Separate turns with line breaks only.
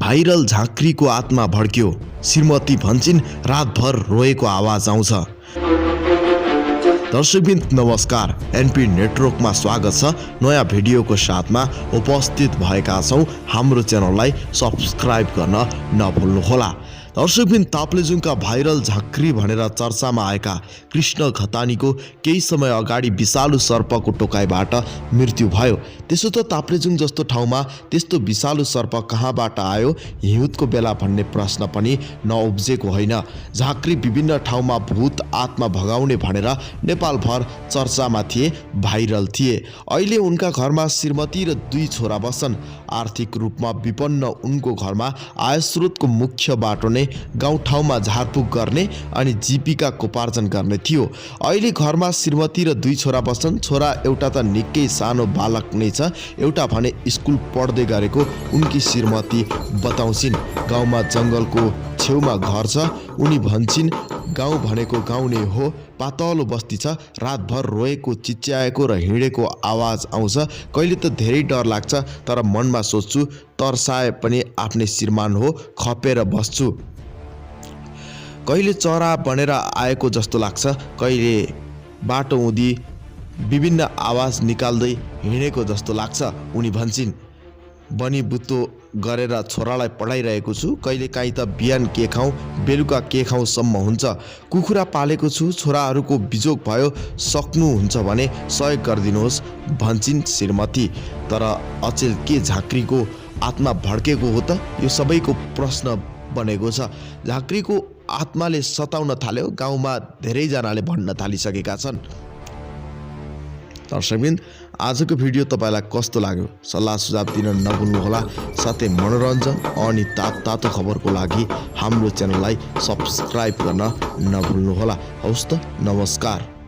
Viral झाँक्रीको आत्मा भड्क्यो, श्रीमती भन्छिन् रातभर रोएको आवाज आउँछ। दर्शकबिन नमस्कार, एनपी नेटवर्कमा स्वागत छ। नयाँ भिडियोको साथमा उपस्थित भएका छौँ। हाम्रो च्यानललाई सब्स्क्राइब गर्न नभुल्नुहोला। दर्शकबिन ताप्लेजुङका भाइरल झाँक्री भनेर चर्चामा आएका कृष्ण घतानीको केही समय अगाडि विषालु सर्पको टोकाइबाट मृत्यु भयो। त्यसो त ताप्लेजुङ जस्तो ठाउँमा त्यस्तो विषालु सर्प कहाँबाट आयो हिउँदको बेला भन्ने प्रश्न पनि नउब्जेको होइन। झाँक्री विभिन्न ठाउँमा भूत आत्मा भगाउने भनेर नेपालभर चर्चामा थिए, भाइरल थिए। अहिले उनका घरमा श्रीमती र 2 छोरा बस्छन्। आर्थिक रूपमा विपन्न उनको घरमा आयस्रोतको मुख्य बाटो नै गाउँठाउँमा झारफुक गर्ने अनि जीविकाकोपार्जन गर्ने थियो। अहिले घरमा श्रीमती र 2 छोरा बस्छन्। छोरा एउटा त निकै सानो बालक नै छ, एउटा भने स्कुल पढ्दै गरेको उनकी श्रीमती बताउँछिन्। गाउँमा जङ्गलको छेउमा घर छ। उनी भन्छिन् गाउँ भनेको गाउँ नै हो, पातलो बस्ती छ। रातभर रोएको, चिच्याएको र हिँडेको आवाज आउँछ। कहिले त धेरै डर लाग्छ, तर मनमा सोच्छु तर्साए पनि आफ्नै श्रीमान हो, खपेर बस्छु। कहिले चरा बनेर आएको जस्तो लाग्छ, कहिले बाटो हुँदी विभिन्न आवाज निकाल्दै हिँडेको जस्तो लाग्छ। उनी भन्छिन् बनी बुत्तो गरेर छोरालाई पढाइरहेको छु। कहिले काहीँ त बिहान के खाउँ बेलुका के खाउँसम्म हुन्छ। कुखुरा पालेको छु, छोराहरूको बिजोग भयो, सक्नुहुन्छ भने सहयोग गरिदिनुहोस् भन्छिन् श्रीमती। तर अचेल के झाँक्रीको आत्मा भड्केको हो त? यो सबैको प्रश्न बनेको छ। झाँक्रीको आत्माले सताउन थाल्यो, गाउँमा धेरैजनाले भन्न थालिसकेका छन्। दर्शकबिन, आजको भिडियो तपाईँलाई कस्तो लाग्यो? सल्लाह सुझाव दिन नभुल्नुहोला। साथै मनोरञ्जन अनि तातो खबरको लागि हाम्रो च्यानललाई सब्स्क्राइब गर्न नभुल्नुहोला। हवस् त, नमस्कार।